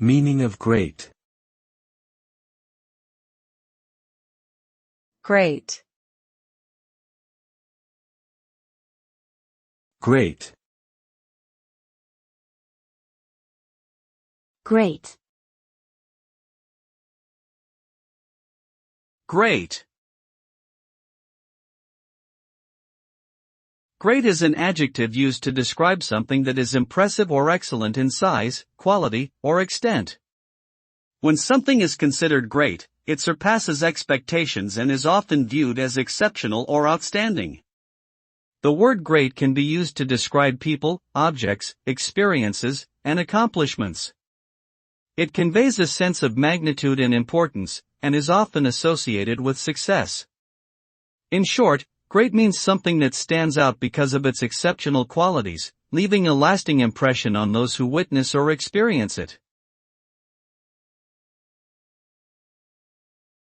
Meaning of great. Great. Great. Great. Great. Great is an adjective used to describe something that is impressive or excellent in size, quality, or extent. When something is considered great, it surpasses expectations and is often viewed as exceptional or outstanding. The word great can be used to describe people, objects, experiences, and accomplishments. It conveys a sense of magnitude and importance, and is often associated with success. In short, great means something that stands out because of its exceptional qualities, leaving a lasting impression on those who witness or experience it.